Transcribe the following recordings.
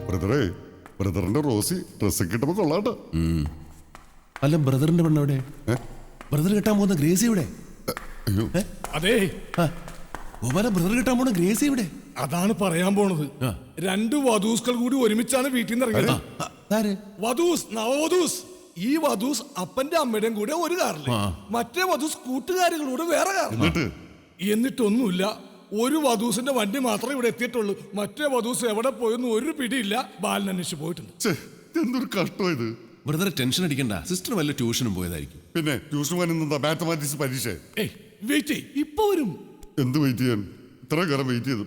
ബ്രദറേ, ബ്രദറിന്റെ Rossi dress കിട്ടുമ്പോ കൊള്ളാട്ടോ. അല്ല, ബ്രദറിന്റെ പെണ്ണെവിടെ? ബ്രദർ കിട്ടാൻ പോകുന്ന ഗ്രേസി എവിടെ? അതെ, ബ്രദർ കിട്ടാൻ പോകുന്ന ഗ്രേസി എവിടെ? അതാണ് പറയാൻ പോണത്. രണ്ട് വധൂസ്കൾ കൂടി ഒരുമിച്ചാണ് വീട്ടിൽ നിന്ന് ഇറങ്ങിയത്. വധൂസ്, നവവധൂസ്. ഈ വധൂസ് അപ്പന്റെ അമ്മയുടെയും കൂടെ ഒരു കാറില്, മറ്റേ വധൂസ് കൂട്ടുകാരികളൂടെ വേറെ കാറിൽ. എന്നിട്ടൊന്നുമില്ല, ഒരു വധൂസിന്റെ വണ്ടി മാത്രമേ ഇവിടെ എത്തിയിട്ടുള്ളൂ. മറ്റേ വധൂസ് എവിടെ പോയെന്ന് ഒരു പിടിയില്ല. ബാലൻ അന്വേഷിച്ച് പോയിട്ടുണ്ട്. എന്തൊരു കഷ്ടം ഇത്. ബ്രദറെ ടെൻഷൻ അടിക്കണ്ട, സിസ്റ്റർ വല്ല ട്യൂഷനും പോയതായിരിക്കും. പിന്നെ ട്യൂഷൻ മാത്തമാറ്റിക്സ് പരീക്ഷ. വെയിറ്റ്, ഇപ്പൊ വരും. എന്ത് വെയിറ്റ് ചെയ്യാൻ? ഇത്ര കാലം വെയിറ്റ് ചെയ്തു.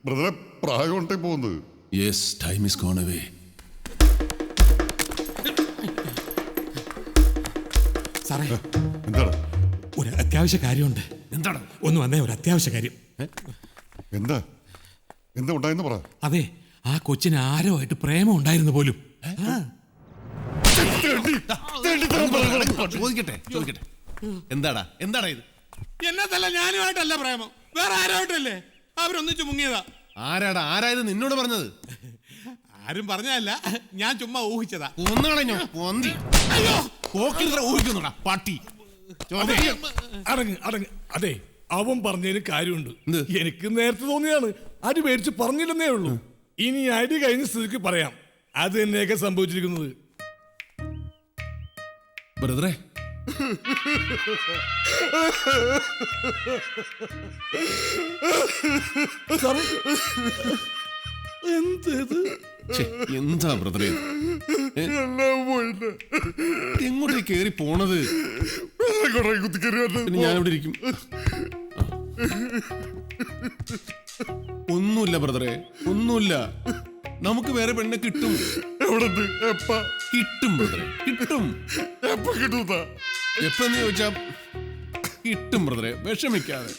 ബ്രദറെ, പ്രായം കൊണ്ടേ പോകുന്നത്. Yes, time is gone away. സാറേ, എന്താണ്? ഒരു അത്യാവശ്യ കാര്യമുണ്ട്. എന്താണ്? ഒന്ന് വന്നേ, ഒരു അത്യാവശ്യ കാര്യം. എന്താ എന്താ ഉണ്ടായെന്ന് പറ. അതെ, ആ കൊച്ചിന് ആരുമായിട്ട് പ്രേമം ഉണ്ടായിരുന്നു പോലും. ചോദിക്കട്ടെ, എന്താടാ ഇത്? എന്നതല്ല, ഞാനുമായിട്ടല്ല പ്രേമം, വേറെ ആരുമായിട്ടല്ലേ. അവരൊന്നിച്ചു മുങ്ങിയതാ. ആരായത് നിന്നോട് പറഞ്ഞത്? ആരും പറഞ്ഞതല്ല, ഞാൻ ചുമ്മാ ഊഹിച്ചതാ. ഒന്നുകളഞ്ഞോ ഊഹിക്കുന്നുടാ പാട്ടി. അടങ്ങ്. അതെ, അവൻ പറഞ്ഞതിന് കാര്യമുണ്ട്. എനിക്ക് നേരത്തെ തോന്നിയാണ്, അടി മേടിച്ച് പറഞ്ഞില്ലെന്നേ ഉള്ളൂ. ഇനി അടി കഴിഞ്ഞ സ്ഥിതിക്ക് പറയാം അത് തന്നെയൊക്കെ സംഭവിച്ചിരിക്കുന്നത്. ബ്രദറെ, എന്താ ബ്രദറെ എങ്ങോട്ടേ കേറി പോണത്? ഞാനിവിടെ ഇരിക്കും. ഒന്നുമില്ല ബ്രദറെ, ഒന്നുമില്ല. നമുക്ക് വേറെ പെണ്ണെ കിട്ടും. കിട്ടും ബ്രദറെ, കിട്ടും. എപ്പെന്ന് ചോദിച്ചാ കിട്ടും ബ്രദറെ, വിഷമിക്കാതെ.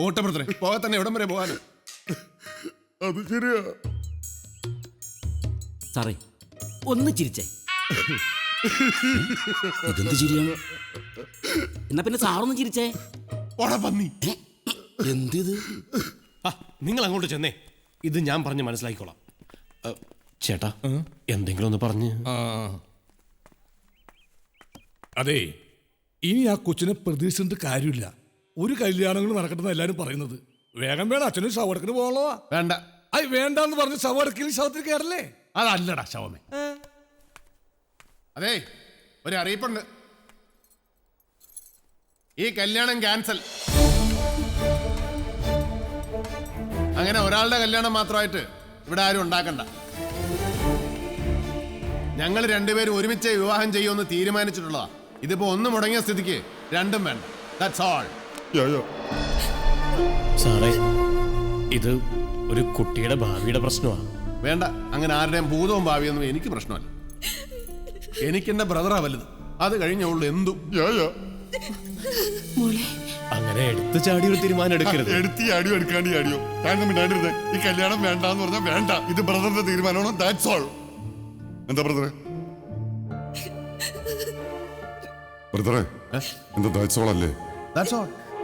ഓട്ടെ ബ്രദറെ, പോകാൻ തന്നെ എവിടം വരെ പോകാനോ? അത് ശരിയാ. സാറേ, ഒന്ന് ചിരിച്ചേ. ഇതെന്ത് ചിരിയാണ്? എന്നാ പിന്നെ സാറൊന്ന് ചിരിച്ചേ. പന്നി, എന്ത്? നിങ്ങൾ അങ്ങോട്ട് ചെന്നേ, ഇത് ഞാൻ പറഞ്ഞ് മനസ്സിലാക്കിക്കോളാം. ചേട്ടാ, എന്തെങ്കിലും ഒന്ന് പറഞ്ഞ്. അതെ, ഇനി ആ കൊച്ചിനെ പ്രതീക്ഷിച്ചിട്ട് കാര്യമില്ല. ഒരു കല്യാണങ്ങൾ നടക്കട്ടെന്ന് എല്ലാരും പറയുന്നത്. വേഗം വേണം, അച്ഛനും ശവടക്കിന് പോകണോ? വേണ്ട. വേണ്ടെന്ന് പറഞ്ഞ് ശവടക്കിൽ ശവത്തിൽ കയറല്ലേ? അതല്ലടാ ശവമേ. അതെ, ഒരു അറിയിപ്പുണ്ട്. ഈ കല്യാണം ക്യാൻസൽ. അങ്ങനെ ഒരാളുടെ കല്യാണം മാത്രമായിട്ട് ഇവിടെ ആരും ഉണ്ടാക്കണ്ട. ഞങ്ങൾ രണ്ടുപേരും ഒരുമിച്ച് വിവാഹം ചെയ്യുമെന്ന് തീരുമാനിച്ചിട്ടുള്ളതാ. ഇതിപ്പോ ഒന്ന് മുടങ്ങിയ സ്ഥിതിക്ക് രണ്ടും വേണ്ട. That's all. സാറേ, ഇത് ഒരു കുട്ടിയുടെ ഭാവിയുടെ പ്രശ്നമാണ്. വേണ്ട, അങ്ങനെ ആരുടെയും ഭൂതവും ഭാവിയൊന്നും എനിക്ക് പ്രശ്നമല്ല. എനിക്കെന്റെ ബ്രദറാ വലുത്. അത് കഴിഞ്ഞുള്ളൂ എന്തും. അങ്ങനെ എടുത്തു ചാടി ഒരു തീരുമാനം എടുക്കരുത്. എടുക്കാണ്ടിയോ ഈ കല്യാണം വേണ്ടെന്ന് പറഞ്ഞാൽ വേണ്ട. ഇത് ബ്രദറിന്റെ തീരുമാനമാണ്. That's all. എന്താ ബ്രദറെ? ബ്രദറെ, എന്താ that's all അല്ലേ? That's all.